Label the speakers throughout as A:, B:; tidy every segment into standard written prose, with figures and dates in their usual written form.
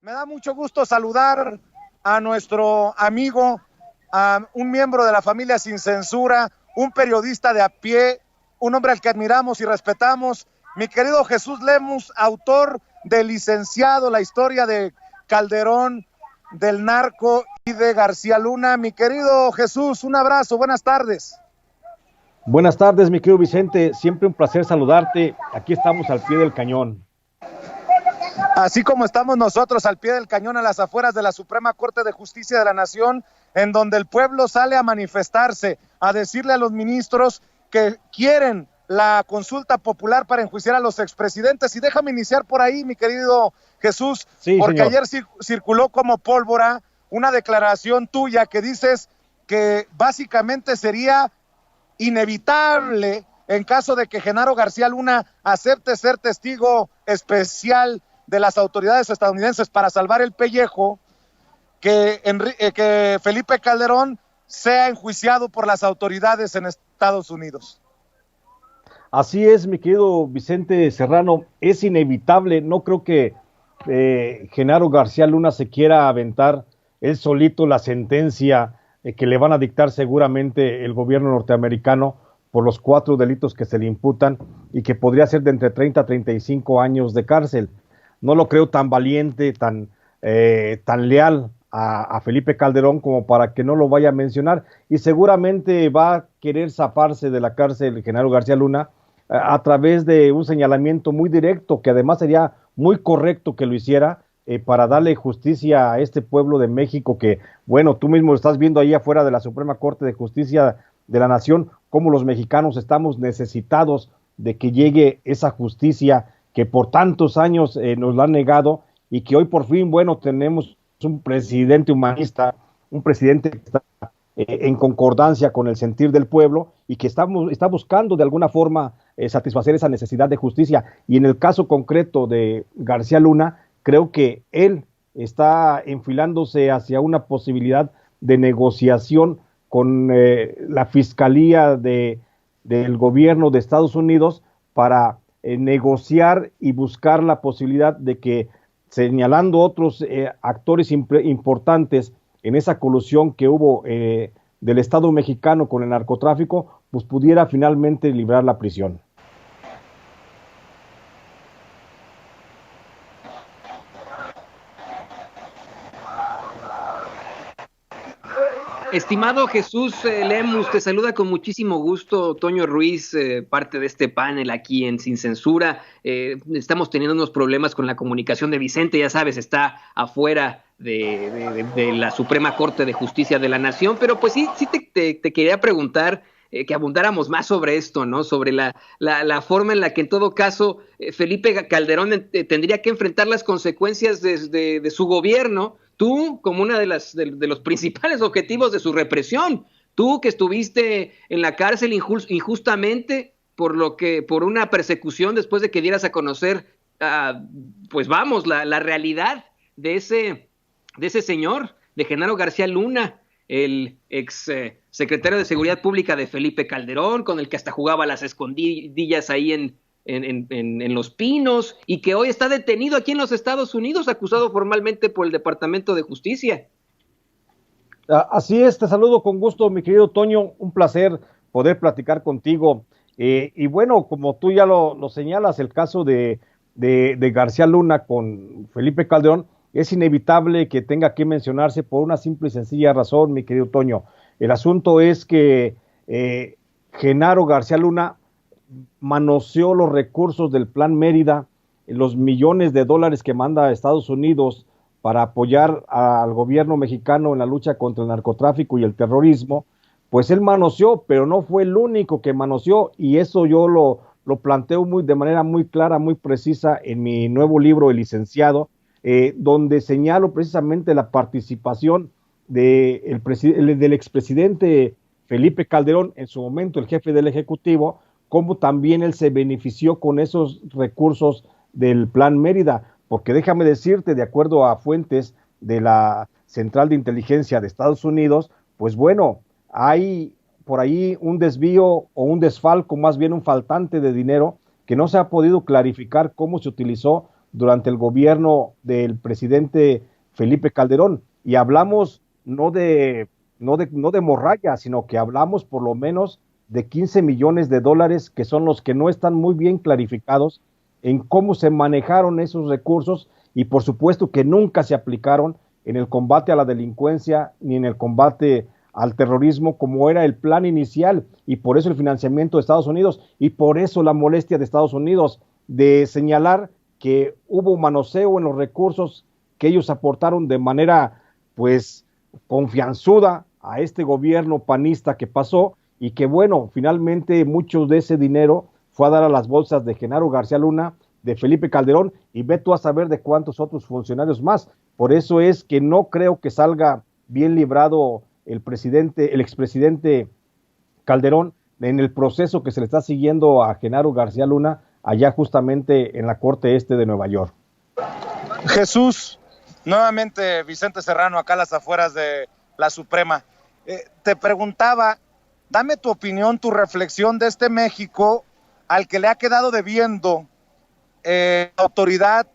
A: Me da mucho gusto saludar a nuestro amigo, a un miembro de la familia Sin Censura, un periodista de a pie, un hombre al que admiramos y respetamos, mi querido Jesús Lemus, autor de Licenciado, la historia de Calderón, del narco y de García Luna. Mi querido Jesús, un abrazo, buenas tardes.
B: Buenas tardes, mi querido Vicente, siempre un placer saludarte. Aquí estamos al pie del cañón.
A: Así como estamos nosotros al pie del cañón a las afueras de la Suprema Corte de Justicia de la Nación, en donde el pueblo sale a manifestarse, a decirle a los ministros que quieren la consulta popular para enjuiciar a los expresidentes. Y déjame iniciar por ahí, mi querido Jesús,
B: sí,
A: porque
B: señor.
A: ayer circuló como pólvora una declaración tuya que dices que básicamente sería inevitable en caso de que Genaro García Luna acepte ser testigo especial de las autoridades estadounidenses para salvar el pellejo, que Felipe Calderón sea enjuiciado por las autoridades en Estados Unidos.
B: Así es, mi querido Vicente Serrano, es inevitable. No creo que Genaro García Luna se quiera aventar él solito la sentencia que le van a dictar seguramente el gobierno norteamericano por los 4 delitos que se le imputan y que podría ser de entre 30 a 35 años de cárcel. No lo creo tan valiente, tan leal a Felipe Calderón como para que no lo vaya a mencionar, y seguramente va a querer zafarse de la cárcel Genaro García Luna a través de un señalamiento muy directo, que además sería muy correcto que lo hiciera para darle justicia a este pueblo de México que, bueno, tú mismo estás viendo ahí afuera de la Suprema Corte de Justicia de la Nación, cómo los mexicanos estamos necesitados de que llegue esa justicia que por tantos años nos la han negado, y que hoy por fin, bueno, tenemos un presidente humanista, un presidente que está en concordancia con el sentir del pueblo y que está buscando de alguna forma satisfacer esa necesidad de justicia. Y en el caso concreto de García Luna, creo que él está enfilándose hacia una posibilidad de negociación con la Fiscalía del gobierno de Estados Unidos para negociar y buscar la posibilidad de que, señalando otros actores importantes en esa colusión que hubo del Estado mexicano con el narcotráfico, pues pudiera finalmente librar la prisión.
C: Estimado Jesús Lemus, te saluda con muchísimo gusto Toño Ruiz, parte de este panel aquí en Sin Censura. Estamos teniendo unos problemas con la comunicación de Vicente, ya sabes, está afuera de la Suprema Corte de Justicia de la Nación, pero pues sí te quería preguntar que abundáramos más sobre esto, ¿no? Sobre la forma en la que en todo caso Felipe Calderón tendría que enfrentar las consecuencias de su gobierno. Tú, como una de los principales objetivos de su represión, tú que estuviste en la cárcel injustamente por una persecución después de que dieras a conocer, pues vamos, la realidad de ese señor, de Genaro García Luna, el ex secretario de Seguridad Pública de Felipe Calderón, con el que hasta jugaba las escondidillas ahí en Los Pinos, y que hoy está detenido aquí en los Estados Unidos, acusado formalmente por el Departamento de Justicia.
B: Así es, te saludo con gusto, mi querido Toño, un placer poder platicar contigo. Y bueno, como tú ya lo señalas, el caso de García Luna con Felipe Calderón es inevitable que tenga que mencionarse por una simple y sencilla razón, mi querido Toño. El asunto es que Genaro García Luna manoseó los recursos del Plan Mérida, los millones de dólares que manda a Estados Unidos para apoyar al gobierno mexicano en la lucha contra el narcotráfico y el terrorismo. Pues él manoseó, pero no fue el único que manoseó, y eso yo lo planteo de manera muy clara, muy precisa en mi nuevo libro, El Licenciado, donde señalo precisamente la participación del expresidente Felipe Calderón, en su momento el jefe del Ejecutivo, cómo también él se benefició con esos recursos del Plan Mérida, porque déjame decirte, de acuerdo a fuentes de la Central de Inteligencia de Estados Unidos, pues bueno, hay por ahí un desvío o un desfalco, más bien un faltante de dinero, que no se ha podido clarificar cómo se utilizó durante el gobierno del presidente Felipe Calderón, y hablamos no de morralla, sino que hablamos por lo menos de 15 millones de dólares, que son los que no están muy bien clarificados en cómo se manejaron esos recursos, y por supuesto que nunca se aplicaron en el combate a la delincuencia ni en el combate al terrorismo, como era el plan inicial, y por eso el financiamiento de Estados Unidos, y por eso la molestia de Estados Unidos de señalar que hubo manoseo en los recursos que ellos aportaron de manera, pues, confianzuda a este gobierno panista que pasó, y que, bueno, finalmente mucho de ese dinero fue a dar a las bolsas de Genaro García Luna, de Felipe Calderón, y ve tú a saber de cuántos otros funcionarios más. Por eso es que no creo que salga bien librado el expresidente Calderón en el proceso que se le está siguiendo a Genaro García Luna allá justamente en la Corte Este de Nueva York.
A: Jesús, nuevamente Vicente Serrano, acá a las afueras de la Suprema. Te preguntaba, dame tu opinión, tu reflexión de este México al que le ha quedado debiendo la autoridad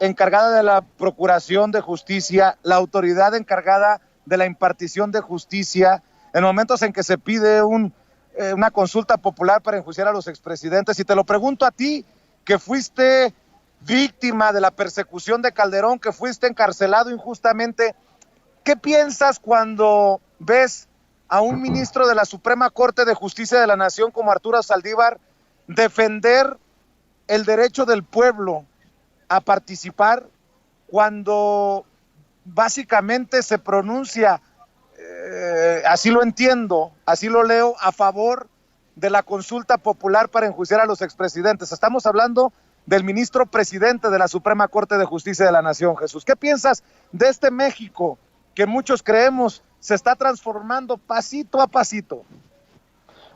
A: encargada de la procuración de justicia, la autoridad encargada de la impartición de justicia, en momentos en que se pide una consulta popular para enjuiciar a los expresidentes. Y te lo pregunto a ti, que fuiste víctima de la persecución de Calderón, que fuiste encarcelado injustamente, ¿qué piensas cuando ves a un ministro de la Suprema Corte de Justicia de la Nación como Arturo Saldívar defender el derecho del pueblo a participar, cuando básicamente se pronuncia, así lo entiendo, así lo leo, a favor de la consulta popular para enjuiciar a los expresidentes? Estamos hablando del ministro presidente de la Suprema Corte de Justicia de la Nación, Jesús. ¿Qué piensas de este México que muchos creemos se está transformando pasito a pasito?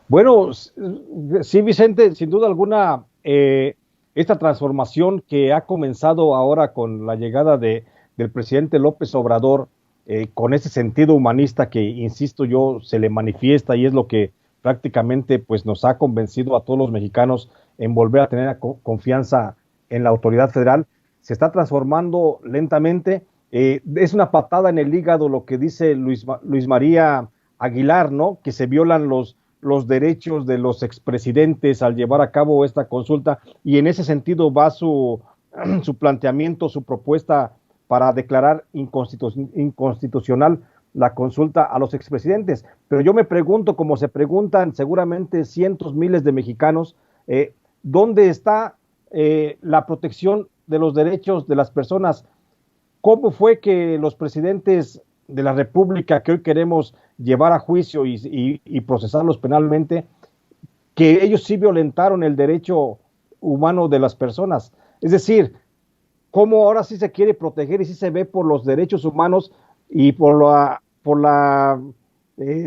B: Bueno, sí, Vicente, sin duda alguna, esta transformación que ha comenzado ahora con la llegada del presidente López Obrador, con ese sentido humanista que, insisto yo, se le manifiesta, y es lo que prácticamente pues nos ha convencido a todos los mexicanos en volver a tener confianza en la autoridad federal, se está transformando lentamente. Es una patada en el hígado lo que dice Luis María Aguilar, ¿no? Que se violan los derechos de los expresidentes al llevar a cabo esta consulta, y en ese sentido va su planteamiento, su propuesta para declarar inconstitucional la consulta a los expresidentes. Pero yo me pregunto, como se preguntan seguramente cientos, miles de mexicanos, ¿dónde está la protección de los derechos de las personas? ¿Cómo fue que los presidentes de la República que hoy queremos llevar a juicio y procesarlos penalmente, que ellos sí violentaron el derecho humano de las personas? Es decir, ¿cómo ahora sí se quiere proteger y sí se ve por los derechos humanos y por la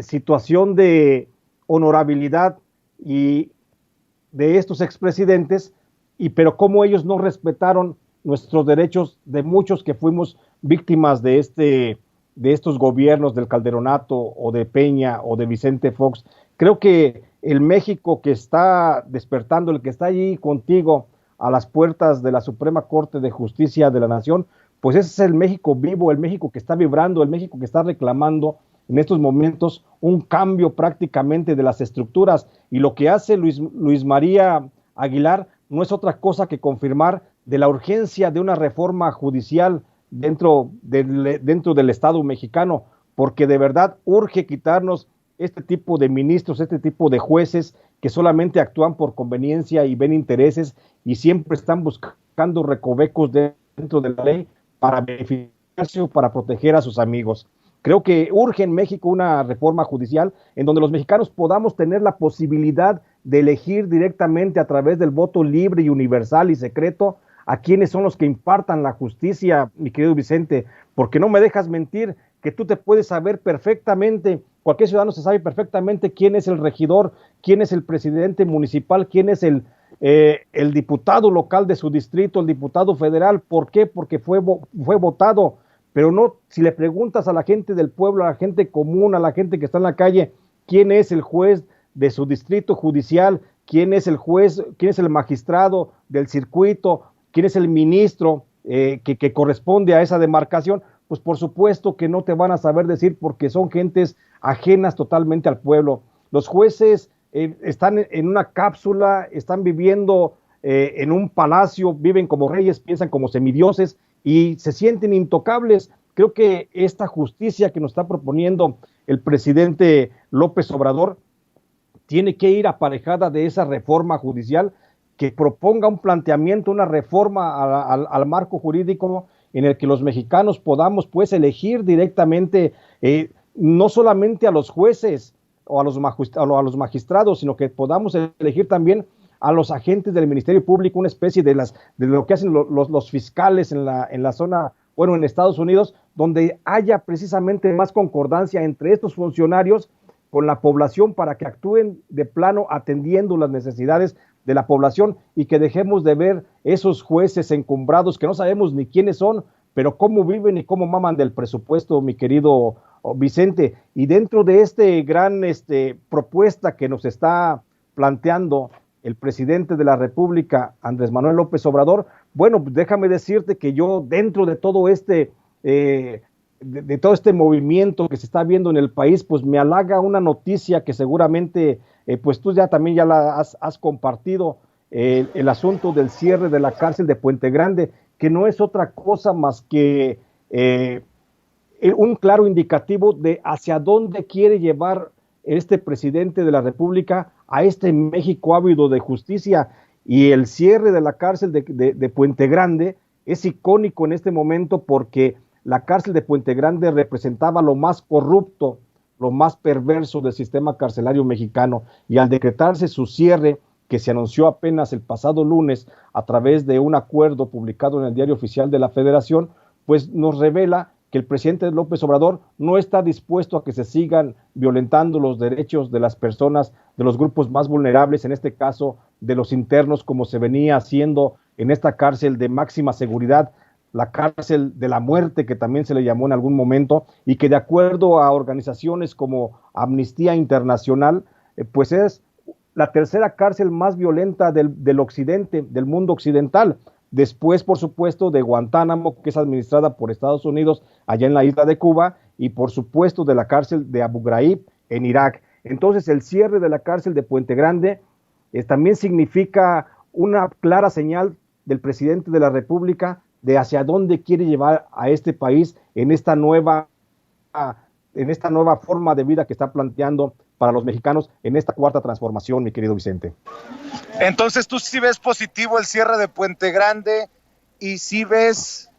B: situación de honorabilidad y de estos expresidentes, pero cómo ellos no respetaron nuestros derechos de muchos que fuimos víctimas de estos gobiernos del Calderonato o de Peña o de Vicente Fox? Creo que el México que está despertando, el que está allí contigo a las puertas de la Suprema Corte de Justicia de la Nación, pues ese es el México vivo, el México que está vibrando, el México que está reclamando en estos momentos un cambio prácticamente de las estructuras. Y lo que hace Luis María Aguilar no es otra cosa que confirmar de la urgencia de una reforma judicial dentro del Estado mexicano, porque de verdad urge quitarnos este tipo de ministros, este tipo de jueces que solamente actúan por conveniencia y ven intereses y siempre están buscando recovecos dentro de la ley para beneficiarse o para proteger a sus amigos. Creo que urge en México una reforma judicial en donde los mexicanos podamos tener la posibilidad de elegir directamente a través del voto libre y universal y secreto a quienes son los que impartan la justicia, mi querido Vicente, porque no me dejas mentir que tú te puedes saber perfectamente, cualquier ciudadano se sabe perfectamente quién es el regidor, quién es el presidente municipal, quién es el diputado local de su distrito, el diputado federal. ¿Por qué? Porque fue votado. Pero no, si le preguntas a la gente del pueblo, a la gente común, a la gente que está en la calle, quién es el juez de su distrito judicial, quién es el juez, quién es el magistrado del circuito, quién es el ministro que corresponde a esa demarcación, pues por supuesto que no te van a saber decir porque son gentes ajenas totalmente al pueblo. Los jueces están en una cápsula, están viviendo en un palacio, viven como reyes, piensan como semidioses y se sienten intocables. Creo que esta justicia que nos está proponiendo el presidente López Obrador tiene que ir aparejada de esa reforma judicial que proponga un planteamiento, una reforma al marco jurídico en el que los mexicanos podamos pues elegir directamente no solamente a los jueces o a los magistrados, sino que podamos elegir también a los agentes del Ministerio Público, una especie de lo que hacen los fiscales en la zona, bueno, en Estados Unidos, donde haya precisamente más concordancia entre estos funcionarios con la población para que actúen de plano atendiendo las necesidades de la población y que dejemos de ver esos jueces encumbrados que no sabemos ni quiénes son, pero cómo viven y cómo maman del presupuesto, mi querido Vicente. Y dentro de este gran propuesta que nos está planteando el presidente de la República, Andrés Manuel López Obrador, bueno, déjame decirte que yo dentro de todo de todo este movimiento que se está viendo en el país, pues me halaga una noticia que seguramente pues tú también ya la has compartido, el asunto del cierre de la cárcel de Puente Grande, que no es otra cosa más que un claro indicativo de hacia dónde quiere llevar este presidente de la República a este México ávido de justicia. Y el cierre de la cárcel de Puente Grande es icónico en este momento porque la cárcel de Puente Grande representaba lo más corrupto, lo más perverso del sistema carcelario mexicano, y al decretarse su cierre, que se anunció apenas el pasado lunes a través de un acuerdo publicado en el Diario Oficial de la Federación, pues nos revela que el presidente López Obrador no está dispuesto a que se sigan violentando los derechos de las personas, de los grupos más vulnerables, en este caso de los internos, como se venía haciendo en esta cárcel de máxima seguridad, la cárcel de la muerte, que también se le llamó en algún momento, y que de acuerdo a organizaciones como Amnistía Internacional, pues es la tercera cárcel más violenta del occidente, del mundo occidental, después, por supuesto, de Guantánamo, que es administrada por Estados Unidos allá en la isla de Cuba, y por supuesto de la cárcel de Abu Ghraib en Irak. Entonces, el cierre de la cárcel de Puente Grande también significa una clara señal del presidente de la República de hacia dónde quiere llevar a este país en esta nueva forma de vida que está planteando para los mexicanos en esta cuarta transformación, mi querido Vicente.
A: Entonces tú sí ves positivo el cierre de Puente Grande y sí ves,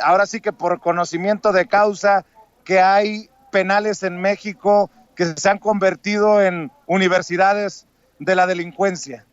A: ahora sí que por conocimiento de causa, que hay penales en México que se han convertido en universidades de la delincuencia.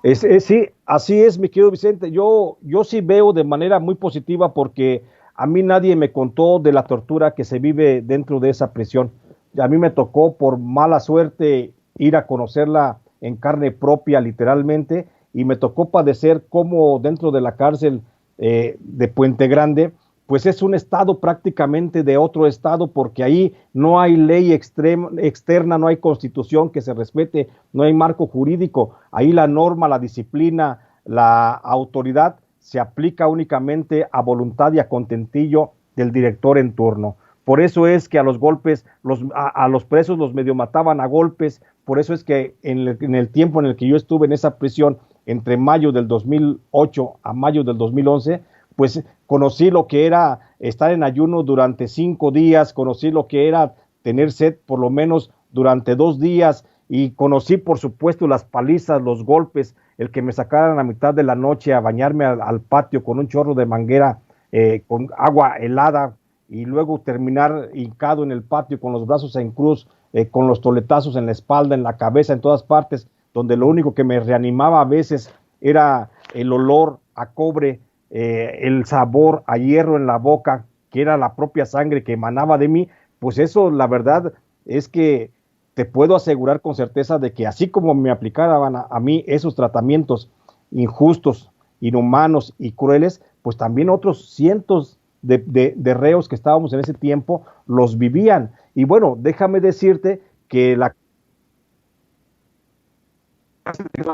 B: Sí, así es, mi querido Vicente. Yo sí veo de manera muy positiva porque a mí nadie me contó de la tortura que se vive dentro de esa prisión. A mí me tocó por mala suerte ir a conocerla en carne propia, literalmente, y me tocó padecer cómo dentro de la cárcel de Puente Grande, pues es un estado prácticamente de otro estado, porque ahí no hay ley externa, no hay constitución que se respete, no hay marco jurídico. Ahí la norma, la disciplina, la autoridad se aplica únicamente a voluntad y a contentillo del director en turno. Por eso es que a los golpes, a los presos los medio mataban a golpes. Por eso es que en el tiempo en el que yo estuve en esa prisión, entre mayo del 2008 a mayo del 2011, pues conocí lo que era estar en ayuno durante 5 días, conocí lo que era tener sed por lo menos durante 2 días, y conocí por supuesto las palizas, los golpes, el que me sacaran a mitad de la noche a bañarme al patio con un chorro de manguera con agua helada, y luego terminar hincado en el patio con los brazos en cruz, con los toletazos en la espalda, en la cabeza, en todas partes, donde lo único que me reanimaba a veces era el olor a cobre, el sabor a hierro en la boca, que era la propia sangre que emanaba de mí. Pues eso, la verdad es que te puedo asegurar con certeza de que así como me aplicaban a mí esos tratamientos injustos, inhumanos y crueles, pues también otros cientos de reos que estábamos en ese tiempo los vivían. Y bueno, déjame decirte que la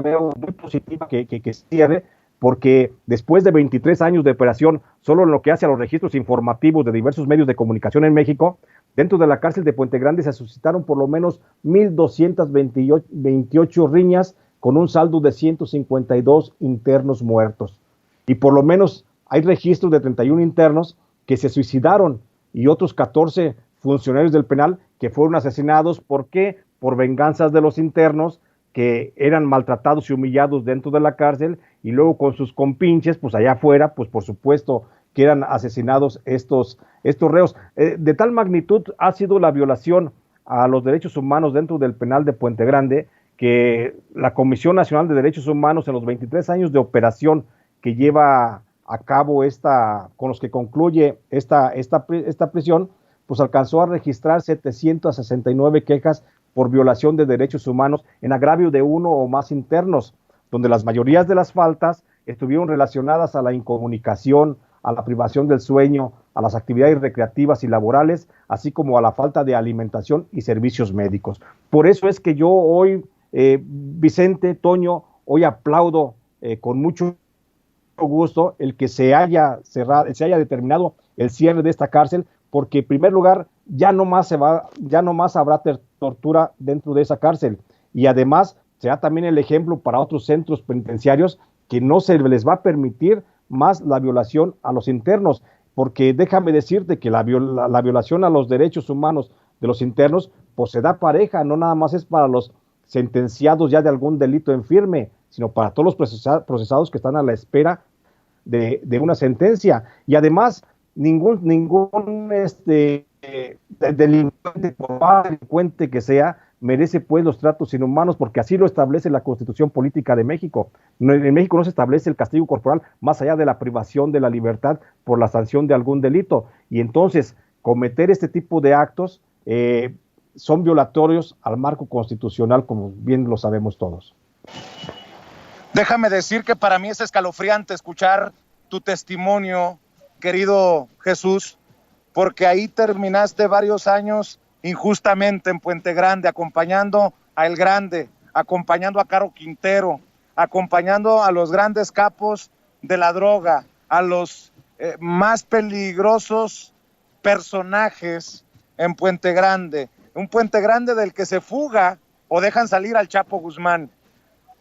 B: veo muy positiva que cierre, porque después de 23 años de operación, solo en lo que hace a los registros informativos de diversos medios de comunicación en México, dentro de la cárcel de Puente Grande se suscitaron por lo menos 1,228 riñas con un saldo de 152 internos muertos. Y por lo menos hay registros de 31 internos que se suicidaron y otros 14 funcionarios del penal que fueron asesinados. ¿Por qué? Por venganzas de los internos que eran maltratados y humillados dentro de la cárcel, y luego con sus compinches, pues allá afuera, pues por supuesto que eran asesinados estos reos. De tal magnitud ha sido la violación a los derechos humanos dentro del penal de Puente Grande, que la Comisión Nacional de Derechos Humanos, en los 23 años de operación que lleva a cabo con los que concluye esta prisión, pues alcanzó a registrar 769 quejas por violación de derechos humanos en agravio de uno o más internos, donde las mayorías de las faltas estuvieron relacionadas a la incomunicación, a la privación del sueño, a las actividades recreativas y laborales, así como a la falta de alimentación y servicios médicos. Por eso es que yo hoy, Vicente, Toño, hoy aplaudo con mucho gusto el que se haya determinado el cierre de esta cárcel, porque en primer lugar ya no más habrá tortura dentro de esa cárcel, y además será también el ejemplo para otros centros penitenciarios que no se les va a permitir más la violación a los internos, porque déjame decirte que la violación a los derechos humanos de los internos pues se da pareja, no nada más es para los sentenciados ya de algún delito en firme, sino para todos los procesados que están a la espera de una sentencia. Y además ningún delincuente, por más delincuente que sea, merece pues los tratos inhumanos, porque así lo establece la Constitución Política de México. En México no se establece el castigo corporal más allá de la privación de la libertad por la sanción de algún delito, y entonces cometer este tipo de actos son violatorios al marco constitucional, como bien lo sabemos todos.
A: Déjame decir que para mí es escalofriante escuchar tu testimonio, querido Jesús, porque ahí terminaste varios años injustamente en Puente Grande, acompañando a El Grande, acompañando a Caro Quintero, acompañando a los grandes capos de la droga, a los más peligrosos personajes en Puente Grande, un Puente Grande del que se fuga o dejan salir al Chapo Guzmán.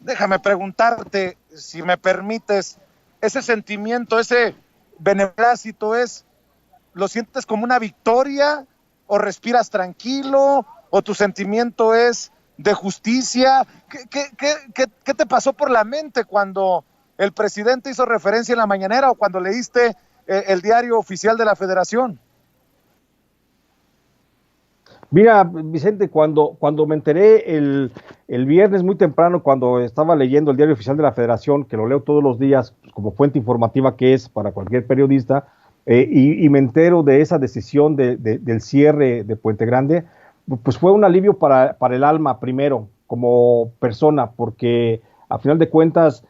A: Déjame preguntarte, si me permites, ese sentimiento, ese beneplácito, ¿lo sientes como una victoria o respiras tranquilo o tu sentimiento es de justicia? ¿Qué te pasó por la mente cuando el presidente hizo referencia en la mañanera o cuando leíste el diario oficial de la Federación?
B: Mira, Vicente, cuando me enteré el viernes muy temprano, cuando estaba leyendo el diario oficial de la Federación, que lo leo todos los días pues, como fuente informativa que es para cualquier periodista, y me entero de esa decisión del cierre de Puente Grande, pues fue un alivio para el alma primero, como persona, porque a final de cuentas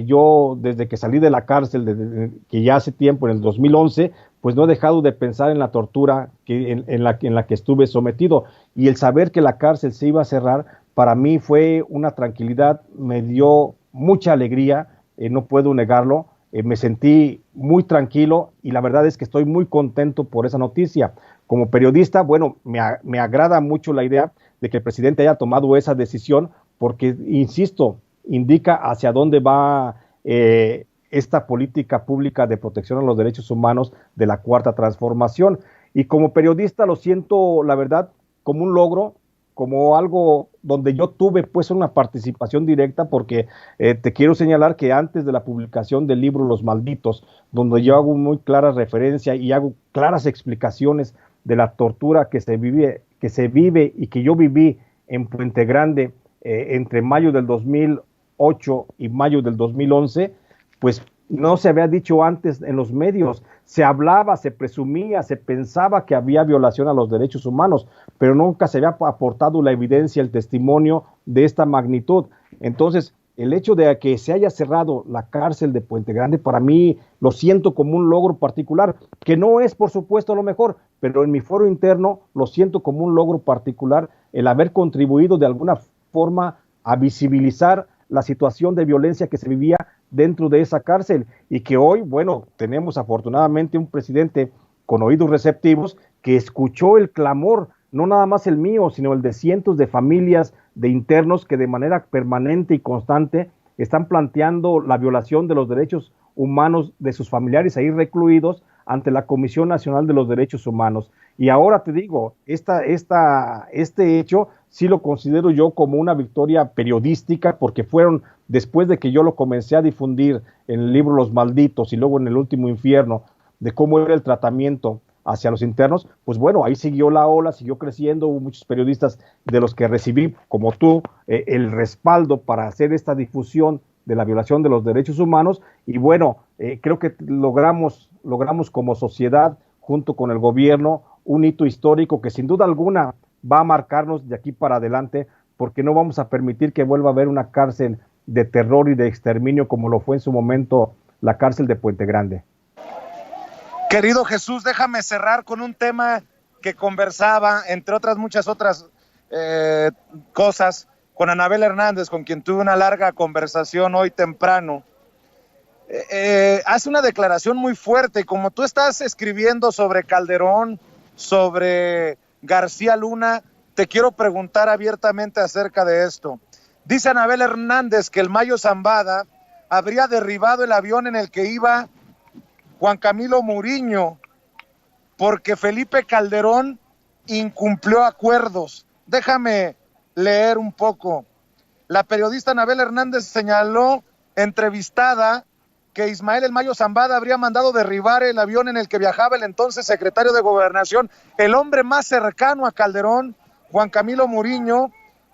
B: yo desde que salí de la cárcel, que ya hace tiempo, en el 2011, pues no he dejado de pensar en la tortura en la que estuve sometido, y el saber que la cárcel se iba a cerrar, para mí fue una tranquilidad, me dio mucha alegría, no puedo negarlo. Me sentí muy tranquilo y la verdad es que estoy muy contento por esa noticia. Como periodista, bueno, me agrada mucho la idea de que el presidente haya tomado esa decisión porque, insisto, indica hacia dónde va esta política pública de protección a los derechos humanos de la Cuarta Transformación. Y como periodista lo siento, la verdad, como un logro, como algo donde yo tuve pues una participación directa, porque te quiero señalar que antes de la publicación del libro Los Malditos, donde yo hago muy clara referencia y hago claras explicaciones de la tortura que se vive y que yo viví en Puente Grande entre mayo del 2008 y mayo del 2011, pues no se había dicho antes en los medios. Se hablaba, se presumía, se pensaba que había violación a los derechos humanos, pero nunca se había aportado la evidencia, el testimonio de esta magnitud. Entonces, el hecho de que se haya cerrado la cárcel de Puente Grande, para mí lo siento como un logro particular, que no es, por supuesto, lo mejor, pero en mi foro interno lo siento como un logro particular, el haber contribuido de alguna forma a visibilizar la situación de violencia que se vivía dentro de esa cárcel y que hoy, bueno, tenemos afortunadamente un presidente con oídos receptivos que escuchó el clamor, no nada más el mío, sino el de cientos de familias de internos que de manera permanente y constante están planteando la violación de los derechos humanos de sus familiares ahí recluidos ante la Comisión Nacional de los Derechos Humanos. Y ahora te digo, este hecho sí lo considero yo como una victoria periodística, porque fueron, después de que yo lo comencé a difundir en el libro Los Malditos y luego en El Último Infierno, de cómo era el tratamiento hacia los internos, pues bueno, ahí siguió la ola, siguió creciendo, hubo muchos periodistas de los que recibí, como tú, el respaldo para hacer esta difusión de la violación de los derechos humanos, y bueno, creo que logramos como sociedad, junto con el gobierno, un hito histórico que sin duda alguna va a marcarnos de aquí para adelante, porque no vamos a permitir que vuelva a haber una cárcel de terror y de exterminio como lo fue en su momento la cárcel de Puente Grande.
A: Querido Jesús, déjame cerrar con un tema que conversaba, entre otras muchas otras cosas, con Anabel Hernández, con quien tuve una larga conversación hoy temprano. Hace una declaración muy fuerte, y como tú estás escribiendo sobre Calderón, sobre García Luna, te quiero preguntar abiertamente acerca de esto. Dice Anabel Hernández que el Mayo Zambada habría derribado el avión en el que iba Juan Camilo Muriño porque Felipe Calderón incumplió acuerdos. Déjame leer un poco. La periodista Anabel Hernández señaló, entrevistada, que Ismael El Mayo Zambada habría mandado derribar el avión en el que viajaba el entonces secretario de Gobernación, el hombre más cercano a Calderón, Juan Camilo Muriño,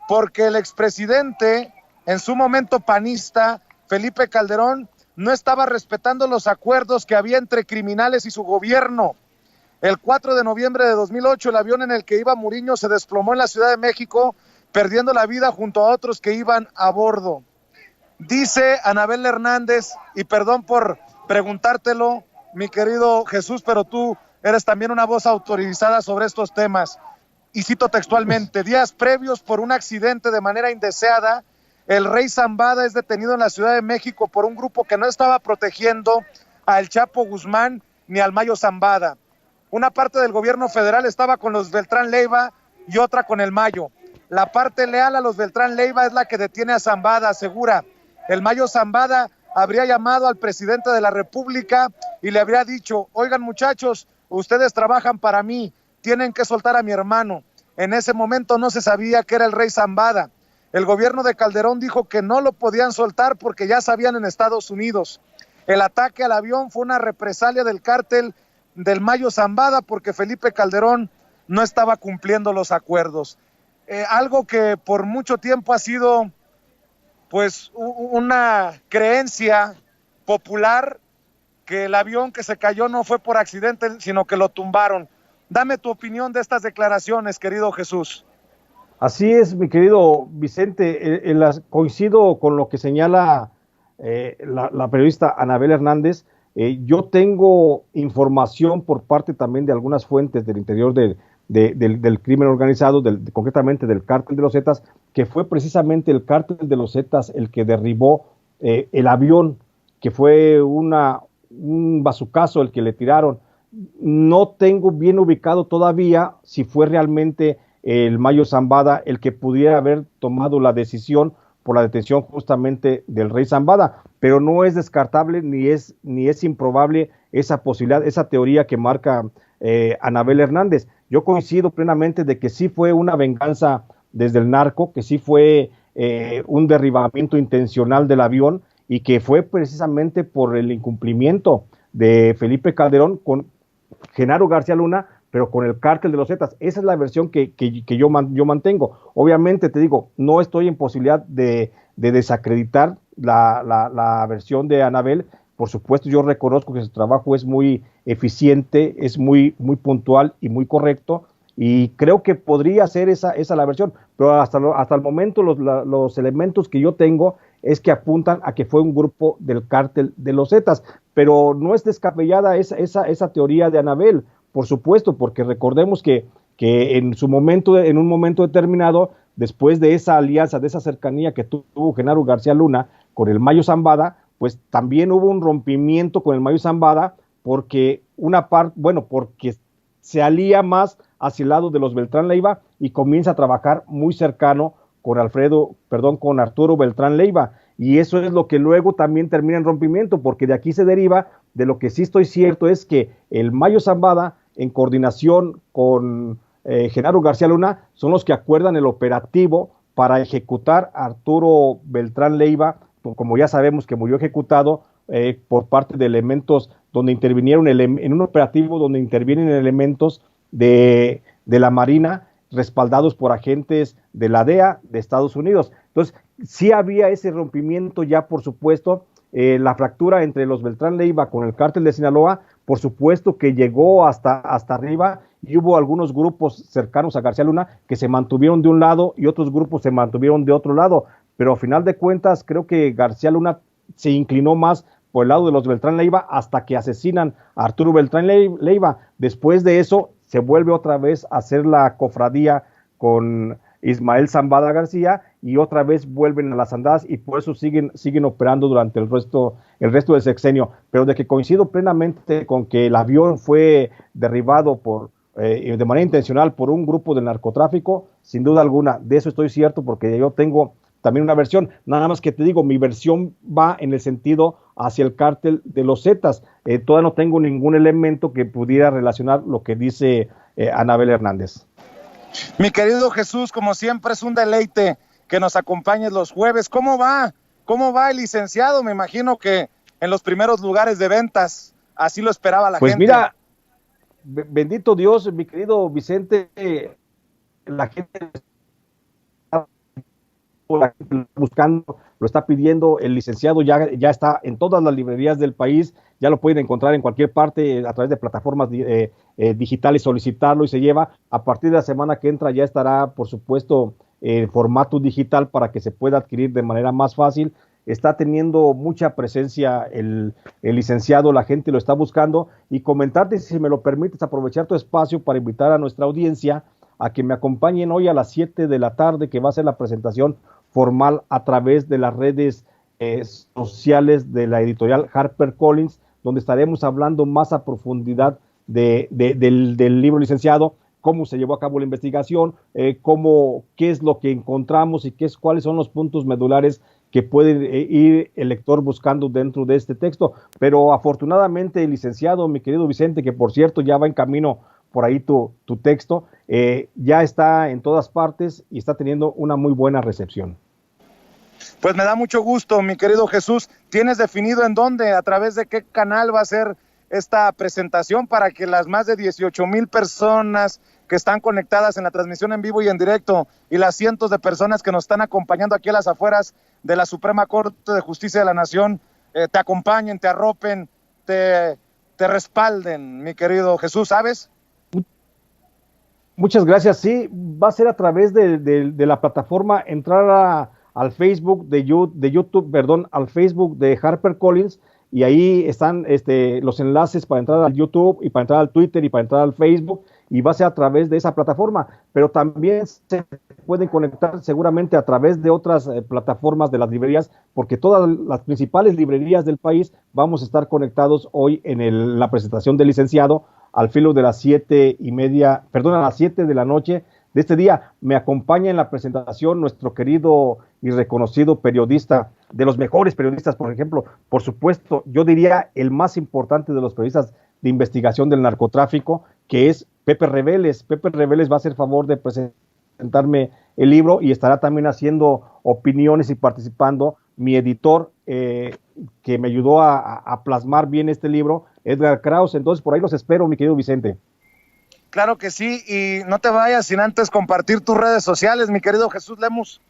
A: porque el expresidente, en su momento panista, Felipe Calderón, no estaba respetando los acuerdos que había entre criminales y su gobierno. El 4 de noviembre de 2008, el avión en el que iba Muriño se desplomó en la Ciudad de México, perdiendo la vida junto a otros que iban a bordo. Dice Anabel Hernández, y perdón por preguntártelo, mi querido Jesús, pero tú eres también una voz autorizada sobre estos temas, y cito textualmente: días previos, por un accidente de manera indeseada, el rey Zambada es detenido en la Ciudad de México por un grupo que no estaba protegiendo al Chapo Guzmán ni al Mayo Zambada. Una parte del gobierno federal estaba con los Beltrán Leiva y otra con el Mayo. La parte leal a los Beltrán Leiva es la que detiene a Zambada, asegura. El Mayo Zambada habría llamado al presidente de la República y le habría dicho: oigan muchachos, ustedes trabajan para mí, tienen que soltar a mi hermano. En ese momento no se sabía que era el rey Zambada. El gobierno de Calderón dijo que no lo podían soltar porque ya sabían en Estados Unidos. El ataque al avión fue una represalia del cártel del Mayo Zambada porque Felipe Calderón no estaba cumpliendo los acuerdos. Algo que por mucho tiempo ha sido pues una creencia popular, que el avión que se cayó no fue por accidente, sino que lo tumbaron. Dame tu opinión de estas declaraciones, querido Jesús.
B: Así es, mi querido Vicente, coincido con lo que señala la periodista Anabel Hernández. Yo tengo información por parte también de algunas fuentes del interior del crimen organizado, concretamente del cártel de los Zetas, que fue precisamente el cártel de los Zetas el que derribó el avión, que fue un bazucazo el que le tiraron. No tengo bien ubicado todavía si fue realmente el Mayo Zambada el que pudiera haber tomado la decisión por la detención justamente del rey Zambada, pero no es descartable ni es improbable esa posibilidad, esa teoría que marca Anabel Hernández. Yo coincido plenamente de que sí fue una venganza desde el narco, que sí fue un derribamiento intencional del avión y que fue precisamente por el incumplimiento de Felipe Calderón con Genaro García Luna, pero con el cártel de los Zetas. Esa es la versión que yo mantengo. Obviamente, te digo, no estoy en posibilidad de desacreditar la versión de Anabel. Por supuesto, yo reconozco que su trabajo es muy eficiente, es muy puntual y muy correcto, y creo que podría ser esa la versión, pero hasta el momento los elementos que yo tengo es que apuntan a que fue un grupo del cártel de los Zetas, pero no es descabellada esa teoría de Anabel, por supuesto, porque recordemos que en un momento determinado después de esa alianza, de esa cercanía que tuvo Genaro García Luna con el Mayo Zambada, pues también hubo un rompimiento con el Mayo Zambada, porque porque se alía más hacia el lado de los Beltrán Leiva y comienza a trabajar muy cercano con Arturo Beltrán Leiva, y eso es lo que luego también termina en rompimiento, porque de aquí se deriva, de lo que sí estoy cierto es que el Mayo Zambada, en coordinación con Genaro García Luna, son los que acuerdan el operativo para ejecutar a Arturo Beltrán Leiva, como ya sabemos que murió ejecutado por parte de elementos donde intervinieron en un operativo donde intervienen elementos de la Marina, respaldados por agentes de la DEA de Estados Unidos. Entonces, sí había ese rompimiento ya, por supuesto, la fractura entre los Beltrán Leiva con el cártel de Sinaloa, por supuesto que llegó hasta arriba, y hubo algunos grupos cercanos a García Luna que se mantuvieron de un lado y otros grupos se mantuvieron de otro lado, pero a final de cuentas creo que García Luna se inclinó más por el lado de los Beltrán Leiva hasta que asesinan a Arturo Beltrán Leiva. Después de eso se vuelve otra vez a hacer la cofradía con Ismael Zambada García, y otra vez vuelven a las andadas, y por eso siguen operando durante el resto del sexenio. Pero de que coincido plenamente con que el avión fue derribado de manera intencional por un grupo de narcotráfico, sin duda alguna, de eso estoy cierto, porque yo tengo también una versión, nada más que te digo, mi versión va en el sentido hacia el cártel de los Zetas. Todavía no tengo ningún elemento que pudiera relacionar lo que dice Anabel Hernández.
A: Mi querido Jesús, como siempre es un deleite que nos acompañes los jueves. ¿Cómo va el licenciado? Me imagino que en los primeros lugares de ventas, así lo esperaba la gente.
B: Pues mira, bendito Dios, mi querido Vicente, la gente buscando, lo está pidiendo, el licenciado ya está en todas las librerías del país, ya lo pueden encontrar en cualquier parte a través de plataformas digitales, solicitarlo y se lleva. A partir de la semana que entra ya estará, por supuesto, en formato digital para que se pueda adquirir de manera más fácil. Está teniendo mucha presencia el licenciado, la gente lo está buscando, y comentarte, si me lo permites, aprovechar tu espacio para invitar a nuestra audiencia a que me acompañen hoy a las 7 de la tarde, que va a ser la presentación formal a través de las redes sociales de la editorial HarperCollins, donde estaremos hablando más a profundidad del libro, licenciado, cómo se llevó a cabo la investigación, qué es lo que encontramos y cuáles son los puntos medulares que puede ir el lector buscando dentro de este texto. Pero afortunadamente, licenciado, mi querido Vicente, que por cierto ya va en camino por ahí tu texto, ya está en todas partes y está teniendo una muy buena recepción.
A: Pues me da mucho gusto, mi querido Jesús. ¿Tienes definido en dónde, a través de qué canal va a ser esta presentación para que las más de 18,000 personas que están conectadas en la transmisión en vivo y en directo, y las cientos de personas que nos están acompañando aquí a las afueras de la Suprema Corte de Justicia de la Nación, te acompañen, te arropen, te respalden, mi querido Jesús, ¿sabes?
B: Muchas gracias. Sí, va a ser a través de la plataforma, entrar al Facebook de YouTube, perdón, al Facebook de HarperCollins, y ahí están los enlaces para entrar al YouTube y para entrar al Twitter y para entrar al Facebook, y va a ser a través de esa plataforma, pero también se pueden conectar seguramente a través de otras plataformas de las librerías, porque todas las principales librerías del país vamos a estar conectados hoy en la presentación del licenciado al filo de las 7:30, a las 7 de la noche de este día. Me acompaña en la presentación nuestro querido y reconocido periodista, de los mejores periodistas, por ejemplo, por supuesto, yo diría el más importante de los periodistas de investigación del narcotráfico, que es Pepe Reveles. Pepe Reveles va a hacer favor de presentarme el libro y estará también haciendo opiniones y participando. Mi editor, que me ayudó a plasmar bien este libro, Edgar Kraus. Entonces, por ahí los espero, mi querido Vicente.
A: Claro que sí, y no te vayas sin antes compartir tus redes sociales, mi querido Jesús Lemus.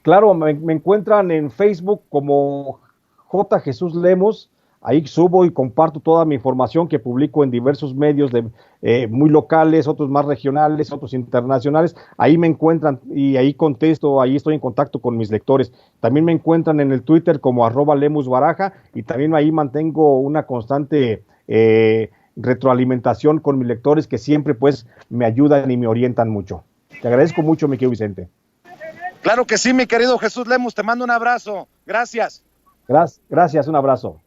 B: Claro, me encuentran en Facebook como J. Jesús Lemus. Ahí subo y comparto toda mi información que publico en diversos medios muy locales, otros más regionales, otros internacionales. Ahí me encuentran y ahí contesto, ahí estoy en contacto con mis lectores. También me encuentran en el Twitter como @LemusBaraja, y también ahí mantengo una constante retroalimentación con mis lectores, que siempre pues me ayudan y me orientan mucho. Te agradezco mucho, mi querido Vicente.
A: Claro que sí, mi querido Jesús Lemus, te mando un abrazo. Gracias.
B: Gracias, un abrazo.